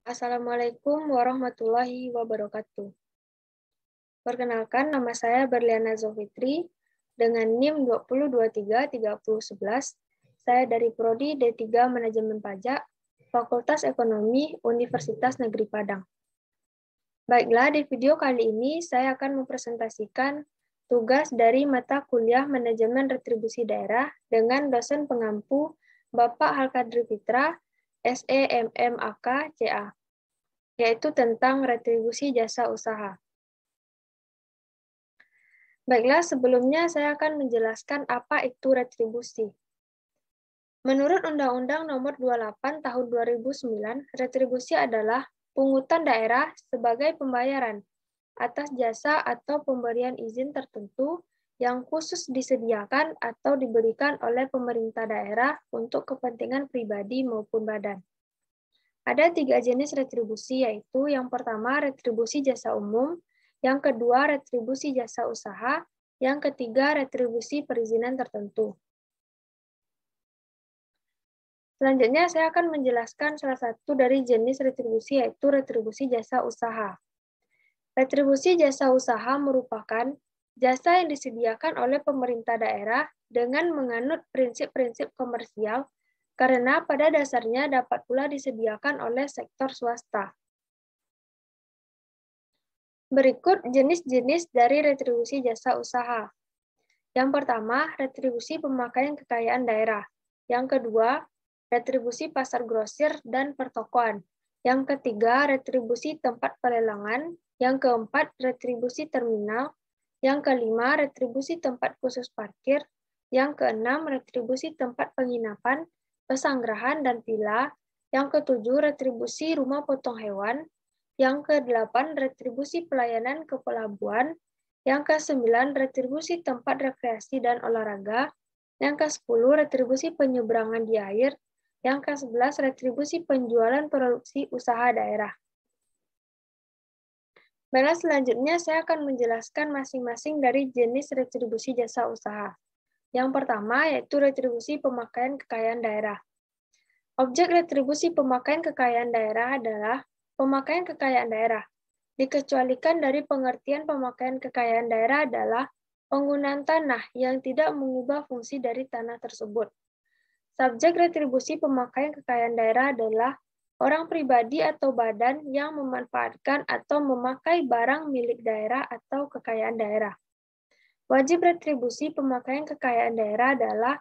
Assalamualaikum warahmatullahi wabarakatuh. Perkenalkan, nama saya Berliana Zulfitri dengan NIM 20233011. Saya dari Prodi D3 Manajemen Pajak, Fakultas Ekonomi Universitas Negeri Padang. Baiklah, di video kali ini saya akan mempresentasikan tugas dari mata kuliah Manajemen Retribusi Daerah dengan dosen pengampu Bapak Halkadri Fitra, SEMMAK, CA, yaitu tentang retribusi jasa usaha. Baiklah, sebelumnya saya akan menjelaskan apa itu retribusi. Menurut Undang-Undang Nomor 28 Tahun 2009, retribusi adalah pungutan daerah sebagai pembayaran atas jasa atau pemberian izin tertentu yang khusus disediakan atau diberikan oleh pemerintah daerah untuk kepentingan pribadi maupun badan. Ada 3 jenis retribusi, yaitu yang pertama retribusi jasa umum, yang kedua retribusi jasa usaha, yang ketiga retribusi perizinan tertentu. Selanjutnya saya akan menjelaskan salah satu dari jenis retribusi, yaitu retribusi jasa usaha. Retribusi jasa usaha merupakan jasa yang disediakan oleh pemerintah daerah dengan menganut prinsip-prinsip komersial karena pada dasarnya dapat pula disediakan oleh sektor swasta. Berikut jenis-jenis dari retribusi jasa usaha. Yang pertama, retribusi pemakaian kekayaan daerah. Yang kedua, retribusi pasar grosir dan pertokoan. Yang ketiga, retribusi tempat pelelangan. Yang keempat, retribusi terminal. Yang kelima, retribusi tempat khusus parkir. Yang keenam, retribusi tempat penginapan, pesanggrahan, dan villa. Yang ketujuh, retribusi rumah potong hewan. Yang kedelapan, retribusi pelayanan ke pelabuhan. Yang ke-9, retribusi tempat rekreasi dan olahraga. Yang ke-10, retribusi penyeberangan di air. Yang ke-11, retribusi penjualan produksi usaha daerah. Baiklah, selanjutnya saya akan menjelaskan masing-masing dari jenis retribusi jasa usaha. Yang pertama, yaitu retribusi pemakaian kekayaan daerah. Objek retribusi pemakaian kekayaan daerah adalah pemakaian kekayaan daerah. Dikecualikan dari pengertian pemakaian kekayaan daerah adalah penggunaan tanah yang tidak mengubah fungsi dari tanah tersebut. Subjek retribusi pemakaian kekayaan daerah adalah orang pribadi atau badan yang memanfaatkan atau memakai barang milik daerah atau kekayaan daerah. Wajib retribusi pemakaian kekayaan daerah adalah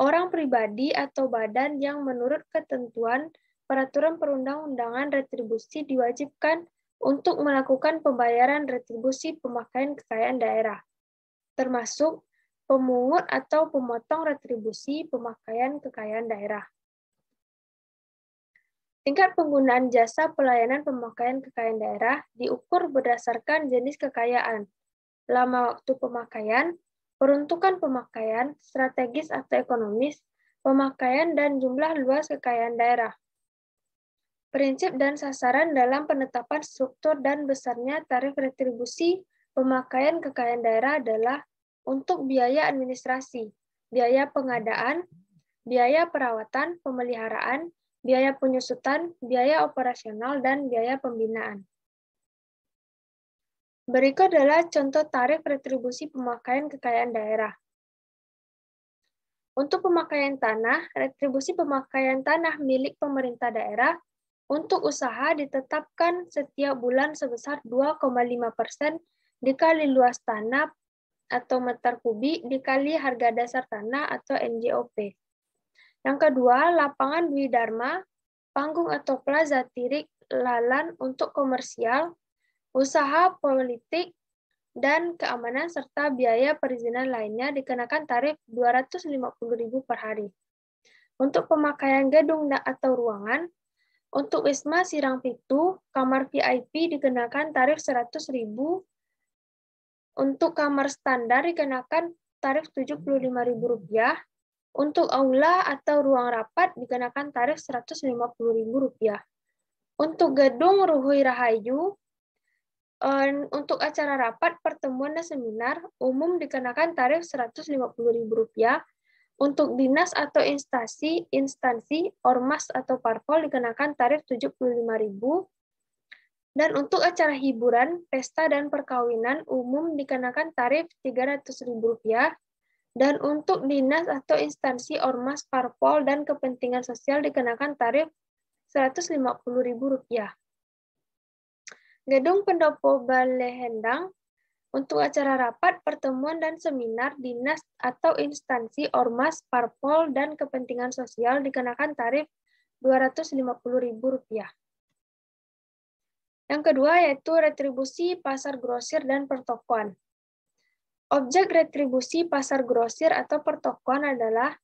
orang pribadi atau badan yang menurut ketentuan peraturan perundang-undangan retribusi diwajibkan untuk melakukan pembayaran retribusi pemakaian kekayaan daerah, termasuk pemungut atau pemotong retribusi pemakaian kekayaan daerah. Tingkat penggunaan jasa pelayanan pemakaian kekayaan daerah diukur berdasarkan jenis kekayaan, lama waktu pemakaian, peruntukan pemakaian, strategis atau ekonomis, pemakaian, dan jumlah luas kekayaan daerah. Prinsip dan sasaran dalam penetapan struktur dan besarnya tarif retribusi pemakaian kekayaan daerah adalah untuk biaya administrasi, biaya pengadaan, biaya perawatan, pemeliharaan, biaya penyusutan, biaya operasional, dan biaya pembinaan. Berikut adalah contoh tarif retribusi pemakaian kekayaan daerah. Untuk pemakaian tanah, retribusi pemakaian tanah milik pemerintah daerah untuk usaha ditetapkan setiap bulan sebesar 2,5% dikali luas tanah atau meter kubik dikali harga dasar tanah atau NJOP. Yang kedua, lapangan Dwi Dharma, panggung atau plaza tirik lalan untuk komersial, usaha politik, dan keamanan serta biaya perizinan lainnya dikenakan tarif Rp250.000 per hari. Untuk pemakaian gedung atau ruangan, untuk Wisma Sirang Pitu, kamar VIP dikenakan tarif Rp100.000. Untuk kamar standar dikenakan tarif Rp75.000. Untuk aula atau ruang rapat dikenakan tarif Rp150.000. Untuk gedung Ruhui Rahayu, untuk acara rapat, pertemuan, dan seminar umum dikenakan tarif Rp150.000. Untuk dinas atau instansi, ormas atau parpol dikenakan tarif Rp75.000. Dan untuk acara hiburan, pesta dan perkawinan umum dikenakan tarif Rp300.000. Dan untuk dinas atau instansi ormas, parpol, dan kepentingan sosial dikenakan tarif Rp150.000. Gedung Pendopo Balehendang untuk acara rapat, pertemuan, dan seminar dinas atau instansi ormas, parpol, dan kepentingan sosial dikenakan tarif Rp250.000. Yang kedua yaitu retribusi pasar grosir dan pertokoan. Objek retribusi pasar grosir atau pertokoan adalah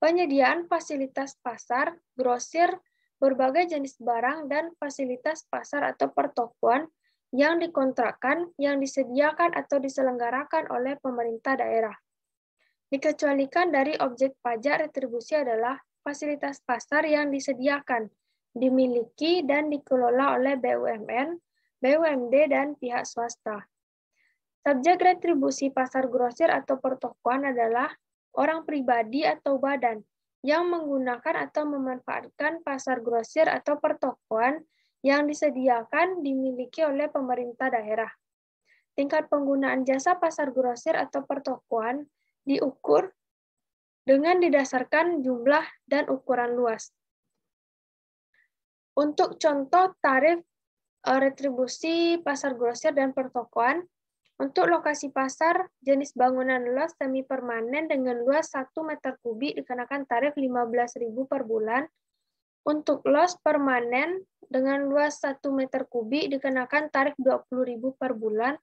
penyediaan fasilitas pasar, grosir, berbagai jenis barang, dan fasilitas pasar atau pertokoan yang dikontrakkan, yang disediakan atau diselenggarakan oleh pemerintah daerah. Dikecualikan dari objek pajak, retribusi adalah fasilitas pasar yang disediakan, dimiliki, dan dikelola oleh BUMN, BUMD, dan pihak swasta. Subjek retribusi pasar grosir atau pertokoan adalah orang pribadi atau badan yang menggunakan atau memanfaatkan pasar grosir atau pertokoan yang disediakan, dimiliki oleh pemerintah daerah. Tingkat penggunaan jasa pasar grosir atau pertokoan diukur dengan didasarkan jumlah dan ukuran luas. Untuk contoh tarif retribusi pasar grosir dan pertokoan, untuk lokasi pasar jenis bangunan los semi permanen dengan luas 1 meter kubik dikenakan tarif Rp15.000 per bulan. Untuk los permanen dengan luas 1 meter kubik dikenakan tarif Rp20.000 per bulan.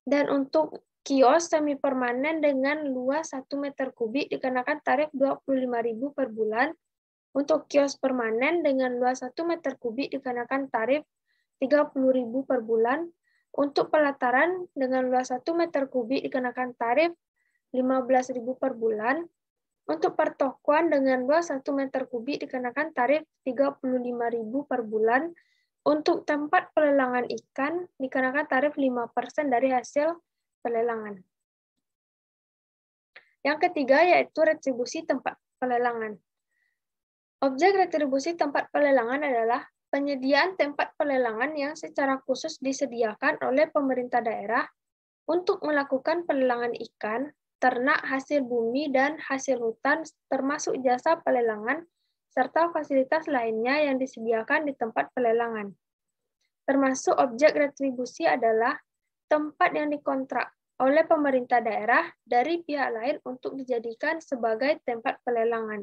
Dan untuk kios semi permanen dengan luas 1 meter kubik dikenakan tarif Rp25.000 per bulan. Untuk kios permanen dengan luas 1 meter kubik dikenakan tarif Rp30.000 per bulan. Untuk pelataran dengan luas 1 meter kubik dikenakan tarif Rp15.000 per bulan. Untuk pertokoan dengan luas 1 meter kubik dikenakan tarif Rp35.000 per bulan. Untuk tempat pelelangan ikan dikenakan tarif 5% dari hasil pelelangan. Yang ketiga yaitu retribusi tempat pelelangan. Objek retribusi tempat pelelangan adalah penyediaan tempat pelelangan yang secara khusus disediakan oleh pemerintah daerah untuk melakukan pelelangan ikan, ternak, hasil bumi, dan hasil hutan, termasuk jasa pelelangan, serta fasilitas lainnya yang disediakan di tempat pelelangan. Termasuk objek retribusi adalah tempat yang dikontrak oleh pemerintah daerah dari pihak lain untuk dijadikan sebagai tempat pelelangan.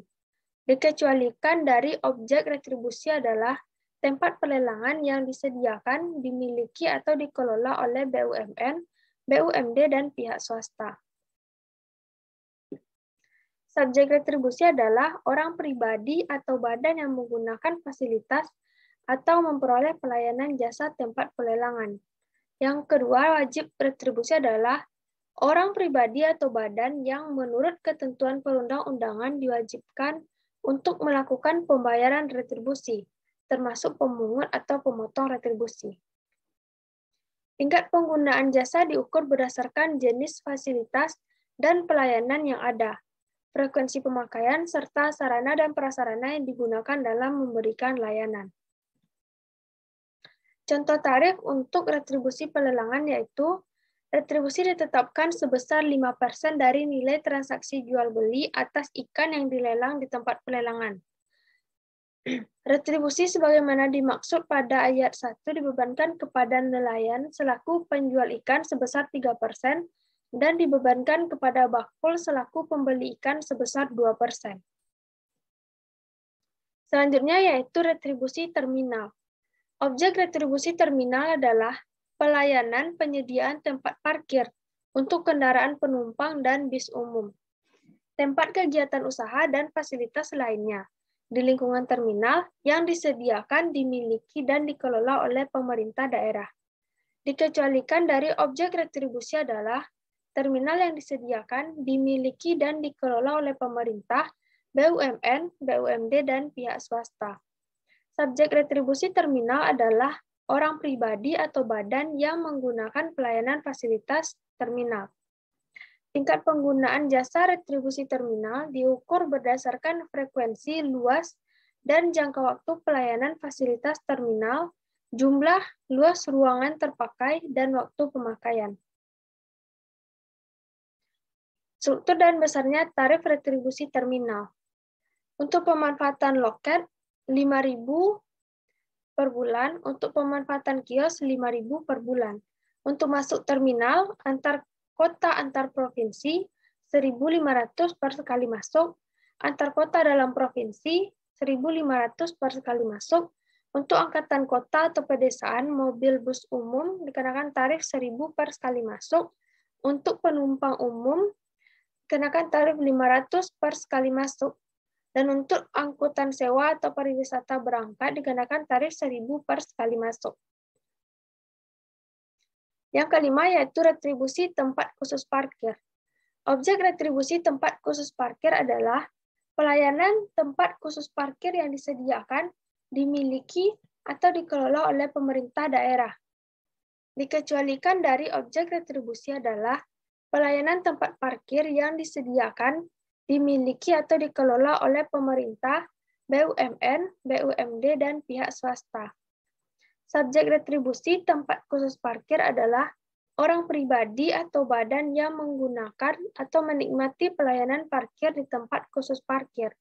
Dikecualikan dari objek retribusi adalah tempat pelelangan yang disediakan, dimiliki, atau dikelola oleh BUMN, BUMD, dan pihak swasta. Subjek retribusi adalah orang pribadi atau badan yang menggunakan fasilitas atau memperoleh pelayanan jasa tempat pelelangan. Yang kedua, wajib retribusi adalah orang pribadi atau badan yang menurut ketentuan perundang-undangan diwajibkan untuk melakukan pembayaran retribusi, termasuk pemungut atau pemotong retribusi. Tingkat penggunaan jasa diukur berdasarkan jenis fasilitas dan pelayanan yang ada, frekuensi pemakaian, serta sarana dan prasarana yang digunakan dalam memberikan layanan. Contoh tarif untuk retribusi pelelangan yaitu retribusi ditetapkan sebesar 5% dari nilai transaksi jual-beli atas ikan yang dilelang di tempat pelelangan. Retribusi sebagaimana dimaksud pada ayat 1 dibebankan kepada nelayan selaku penjual ikan sebesar 3% dan dibebankan kepada bakul selaku pembeli ikan sebesar 2%. Selanjutnya yaitu retribusi terminal. Objek retribusi terminal adalah pelayanan penyediaan tempat parkir untuk kendaraan penumpang dan bis umum, tempat kegiatan usaha dan fasilitas lainnya di lingkungan terminal yang disediakan, dimiliki, dan dikelola oleh pemerintah daerah. Dikecualikan dari objek retribusi adalah terminal yang disediakan, dimiliki, dan dikelola oleh pemerintah, BUMN, BUMD, dan pihak swasta. Subjek retribusi terminal adalah orang pribadi atau badan yang menggunakan pelayanan fasilitas terminal. Tingkat penggunaan jasa retribusi terminal diukur berdasarkan frekuensi, luas, dan jangka waktu pelayanan fasilitas terminal, jumlah, luas ruangan terpakai, dan waktu pemakaian. Struktur dan besarnya tarif retribusi terminal. Untuk pemanfaatan loket, 5.000 per bulan. Untuk pemanfaatan kios, 5.000 per bulan. Untuk masuk terminal, antar kota antar provinsi, 1.500 per sekali masuk. Antar kota dalam provinsi, 1.500 per sekali masuk. Untuk angkatan kota atau pedesaan, mobil bus umum dikenakan tarif 1.000 per sekali masuk. Untuk penumpang umum, dikenakan tarif 500 per sekali masuk. Dan untuk angkutan sewa atau pariwisata berangkat dikenakan tarif 1.000 per sekali masuk. Yang kelima yaitu retribusi tempat khusus parkir. Objek retribusi tempat khusus parkir adalah pelayanan tempat khusus parkir yang disediakan, dimiliki, atau dikelola oleh pemerintah daerah. Dikecualikan dari objek retribusi adalah pelayanan tempat parkir yang disediakan, dimiliki, atau dikelola oleh pemerintah, BUMN, BUMD, dan pihak swasta. Subjek retribusi tempat khusus parkir adalah orang pribadi atau badan yang menggunakan atau menikmati pelayanan parkir di tempat khusus parkir.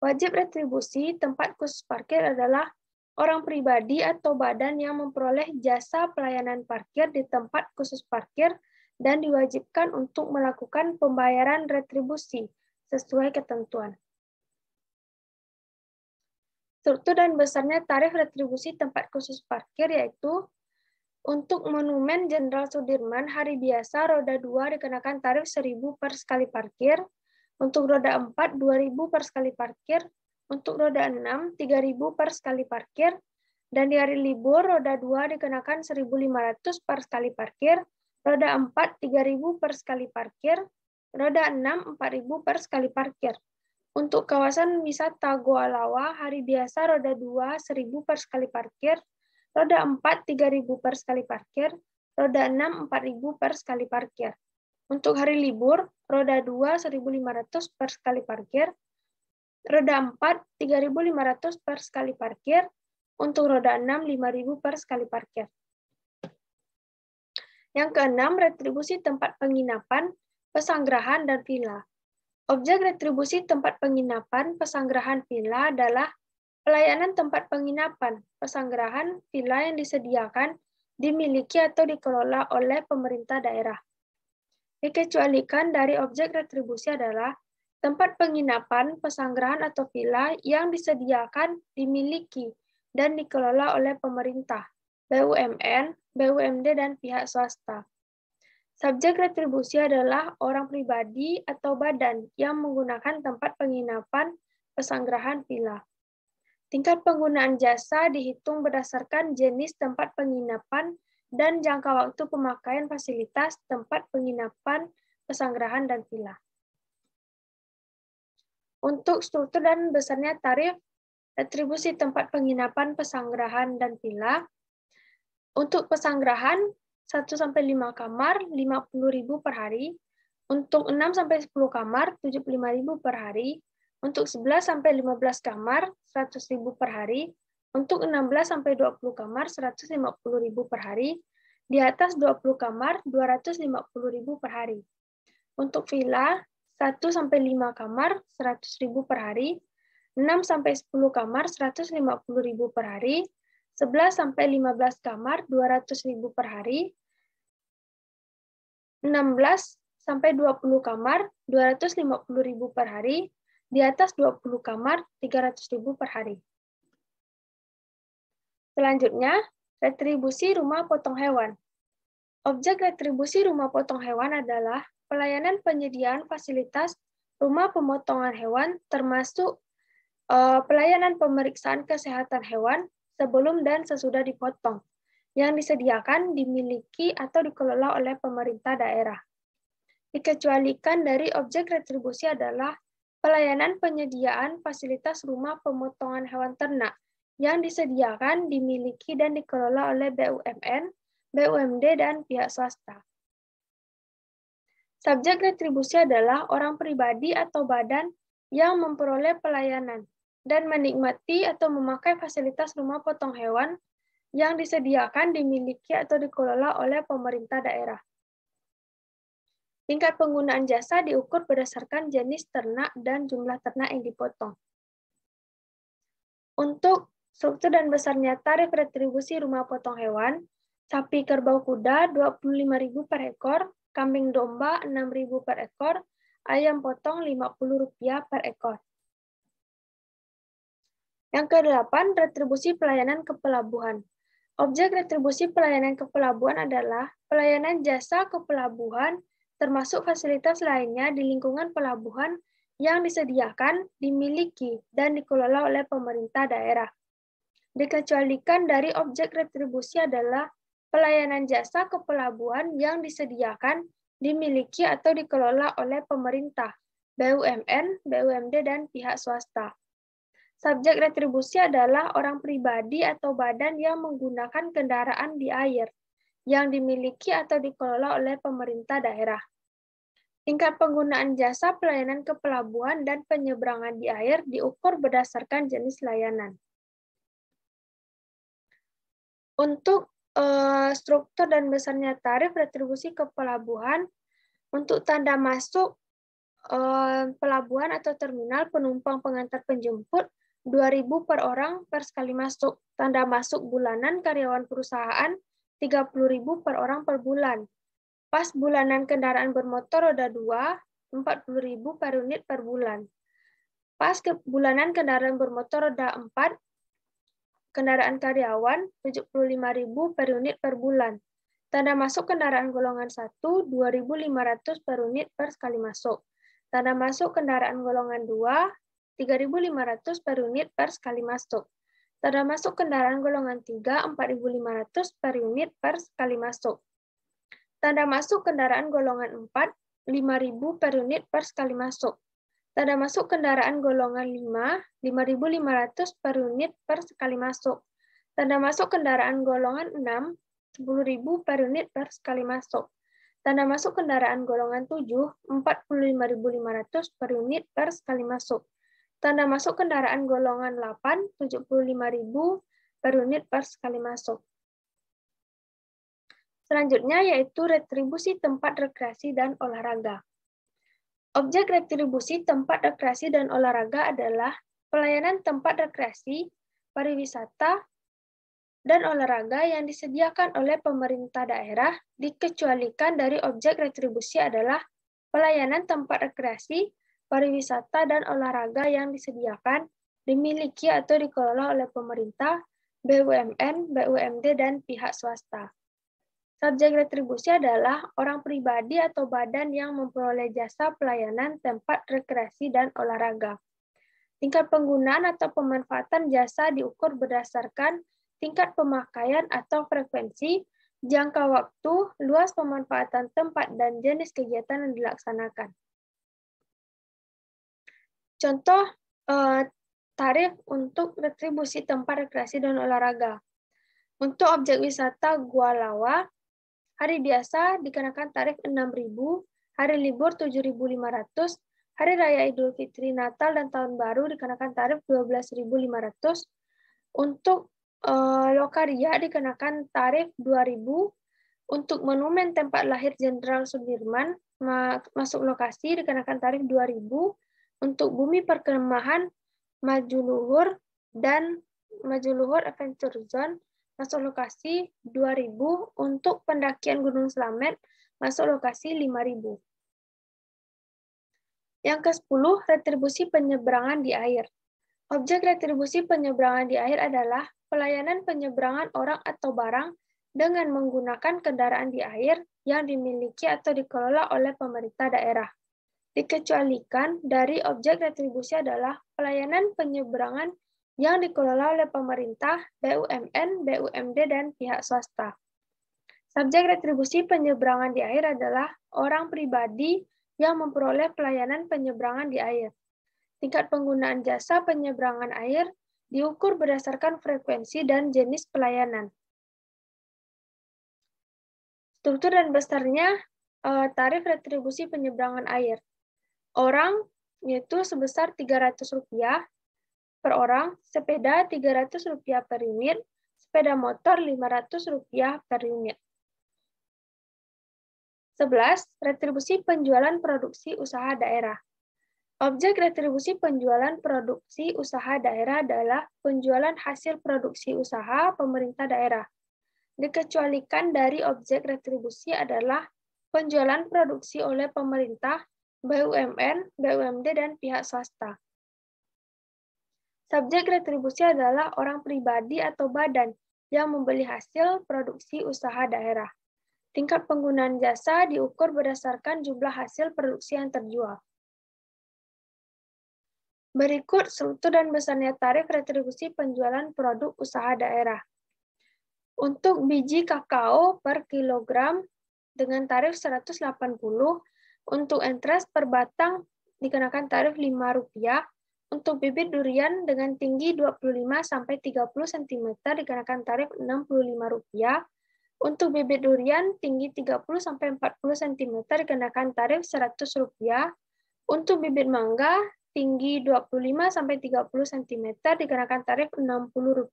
Wajib retribusi tempat khusus parkir adalah orang pribadi atau badan yang memperoleh jasa pelayanan parkir di tempat khusus parkir dan diwajibkan untuk melakukan pembayaran retribusi sesuai ketentuan. Struktur dan besarnya tarif retribusi tempat khusus parkir yaitu untuk Monumen Jenderal Sudirman hari biasa roda 2 dikenakan tarif 1.000 per sekali parkir, untuk roda 4 2.000 per sekali parkir, untuk roda 6 3.000 per sekali parkir, dan di hari libur roda 2 dikenakan 1.500 per sekali parkir, roda 4 3.000 per sekali parkir, roda 6 4.000 per sekali parkir. Untuk kawasan wisata Goa Lawa, hari biasa roda 2 1.000 per sekali parkir, roda 4 3.000 per sekali parkir, roda 6 4.000 per sekali parkir. Untuk hari libur, roda 2 1.500 per sekali parkir, roda 4 3.500 per sekali parkir, untuk roda 6 5.000 per sekali parkir. Yang keenam, retribusi tempat penginapan, pesanggrahan, dan villa. Objek retribusi tempat penginapan, pesanggrahan, villa adalah pelayanan tempat penginapan, pesanggrahan, villa yang disediakan, dimiliki atau dikelola oleh pemerintah daerah. Dikecualikan dari objek retribusi adalah tempat penginapan, pesanggrahan, atau villa yang disediakan, dimiliki, dan dikelola oleh pemerintah, BUMN, BUMD, dan pihak swasta. Subjek retribusi adalah orang pribadi atau badan yang menggunakan tempat penginapan, pesanggrahan, villa. Tingkat penggunaan jasa dihitung berdasarkan jenis tempat penginapan dan jangka waktu pemakaian fasilitas tempat penginapan, pesanggrahan, dan villa. Untuk struktur dan besarnya tarif retribusi tempat penginapan, pesanggrahan, dan villa. Untuk pesanggrahan 1-5 kamar 50.000 per hari, untuk 6-10 kamar 75.000 per hari, untuk 11-15 kamar 100.000 per hari, untuk 16-20 kamar 150.000 per hari, di atas 20 kamar 250.000 per hari. Untuk villa 1-5 kamar 100.000 per hari, 6-10 kamar 150.000 per hari, 11-15 kamar 200.000 per hari, 16-20 kamar 250.000 per hari, di atas 20 kamar 300.000 per hari. Selanjutnya, retribusi rumah potong hewan. Objek retribusi rumah potong hewan adalah pelayanan penyediaan fasilitas rumah pemotongan hewan termasuk pelayanan pemeriksaan kesehatan hewan sebelum dan sesudah dipotong, yang disediakan, dimiliki, atau dikelola oleh pemerintah daerah. Dikecualikan dari objek retribusi adalah pelayanan penyediaan fasilitas rumah pemotongan hewan ternak, yang disediakan, dimiliki, dan dikelola oleh BUMN, BUMD, dan pihak swasta. Subjek retribusi adalah orang pribadi atau badan yang memperoleh pelayanan dan menikmati atau memakai fasilitas rumah potong hewan yang disediakan, dimiliki, atau dikelola oleh pemerintah daerah. Tingkat penggunaan jasa diukur berdasarkan jenis ternak dan jumlah ternak yang dipotong. Untuk struktur dan besarnya tarif retribusi rumah potong hewan, sapi kerbau kuda 25.000 per ekor, kambing domba 6.000 per ekor, ayam potong Rp50 per ekor. Yang ke-8, retribusi pelayanan ke pelabuhan. Objek retribusi pelayanan ke pelabuhan adalah pelayanan jasa ke pelabuhan, termasuk fasilitas lainnya di lingkungan pelabuhan yang disediakan, dimiliki, dan dikelola oleh pemerintah daerah. Dikecualikan dari objek retribusi adalah pelayanan jasa ke pelabuhan yang disediakan, dimiliki, atau dikelola oleh pemerintah, BUMN, BUMD, dan pihak swasta. Subjek retribusi adalah orang pribadi atau badan yang menggunakan kendaraan di air, yang dimiliki atau dikelola oleh pemerintah daerah. Tingkat penggunaan jasa pelayanan ke pelabuhan dan penyeberangan di air diukur berdasarkan jenis layanan. Untuk struktur dan besarnya tarif retribusi ke pelabuhan, untuk tanda masuk pelabuhan atau terminal penumpang pengantar penjemput 2.000 per orang per sekali masuk. Tanda masuk bulanan karyawan perusahaan 30.000 per orang per bulan. Pas bulanan kendaraan bermotor roda 2 40.000 per unit per bulan. Pas bulanan kendaraan bermotor roda 4 kendaraan karyawan 75.000 per unit per bulan. Tanda masuk kendaraan golongan 1 2.500 per unit per sekali masuk. Tanda masuk kendaraan golongan 2 3.500 per unit per sekali masuk. Tanda masuk kendaraan golongan 3 4.500 per unit per sekali masuk. Tanda masuk kendaraan golongan 4 5.000 per unit per sekali masuk. Tanda masuk kendaraan golongan 5 5.500 per unit per sekali masuk. Tanda masuk kendaraan golongan 6 10.000 per unit per sekali masuk. Tanda masuk kendaraan golongan 7 45.500 per unit per sekali masuk. Tanda masuk kendaraan golongan 8 75.000 per unit per sekali masuk. Selanjutnya yaitu retribusi tempat rekreasi dan olahraga. Objek retribusi tempat rekreasi dan olahraga adalah pelayanan tempat rekreasi, pariwisata, dan olahraga yang disediakan oleh pemerintah daerah, dikecualikan dari objek retribusi adalah pelayanan tempat rekreasi, pariwisata, dan olahraga yang disediakan, dimiliki atau dikelola oleh pemerintah, BUMN, BUMD, dan pihak swasta. Subjek retribusi adalah orang pribadi atau badan yang memperoleh jasa pelayanan tempat rekreasi dan olahraga. Tingkat penggunaan atau pemanfaatan jasa diukur berdasarkan tingkat pemakaian atau frekuensi, jangka waktu, luas pemanfaatan tempat, dan jenis kegiatan yang dilaksanakan. Contoh tarif untuk retribusi tempat rekreasi dan olahraga. Untuk objek wisata Gua Lawa, hari biasa dikenakan tarif 6.000, hari libur 7.500, hari raya Idul Fitri, Natal, dan Tahun Baru dikenakan tarif 12.500. Untuk Lokaria dikenakan tarif 2.000. Untuk monumen tempat lahir Jenderal Sudirman masuk lokasi dikenakan tarif 2.000. Untuk bumi perkemahan Maju Luhur dan Maju Luhur Adventure Zone masuk lokasi 2.000. Untuk pendakian Gunung Slamet masuk lokasi 5.000. Yang ke-10, retribusi penyeberangan di air. Objek retribusi penyeberangan di air adalah pelayanan penyeberangan orang atau barang dengan menggunakan kendaraan di air yang dimiliki atau dikelola oleh pemerintah daerah. Dikecualikan dari objek retribusi adalah pelayanan penyeberangan yang dikelola oleh pemerintah, BUMN, BUMD, dan pihak swasta. Subjek retribusi penyeberangan di air adalah orang pribadi yang memperoleh pelayanan penyeberangan di air. Tingkat penggunaan jasa penyeberangan air diukur berdasarkan frekuensi dan jenis pelayanan. Struktur dan besarnya tarif retribusi penyeberangan air. Orang yaitu sebesar Rp300 per orang, sepeda Rp300 per unit, sepeda motor Rp500 per unit. 11. Retribusi penjualan produksi usaha daerah. Objek retribusi penjualan produksi usaha daerah adalah penjualan hasil produksi usaha pemerintah daerah. Dikecualikan dari objek retribusi adalah penjualan produksi oleh pemerintah, BUMN, BUMD, dan pihak swasta. Subjek retribusi adalah orang pribadi atau badan yang membeli hasil produksi usaha daerah. Tingkat penggunaan jasa diukur berdasarkan jumlah hasil produksi yang terjual. Berikut struktur dan besarnya tarif retribusi penjualan produk usaha daerah. Untuk biji kakao per kilogram dengan tarif 180, untuk entres per batang dikenakan tarif Rp5, untuk bibit durian dengan tinggi 25-30 cm dikenakan tarif Rp65, untuk bibit durian tinggi 30-40 cm dikenakan tarif Rp100, untuk bibit mangga tinggi 25-30 cm dikenakan tarif Rp60,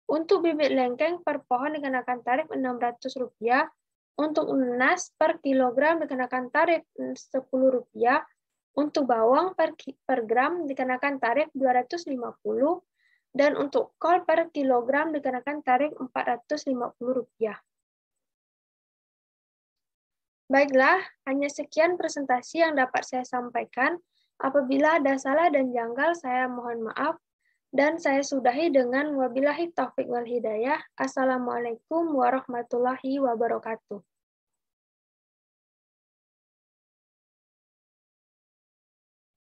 untuk bibit lengkeng per pohon dikenakan tarif Rp600, untuk nanas per kilogram dikenakan tarif Rp10, untuk bawang per gram dikenakan tarif Rp250, dan untuk kol per kilogram dikenakan tarif Rp450. Baiklah, hanya sekian presentasi yang dapat saya sampaikan. Apabila ada salah dan janggal, saya mohon maaf. Dan saya sudahi dengan wabillahi taufiq wal hidayah. Assalamualaikum warahmatullahi wabarakatuh.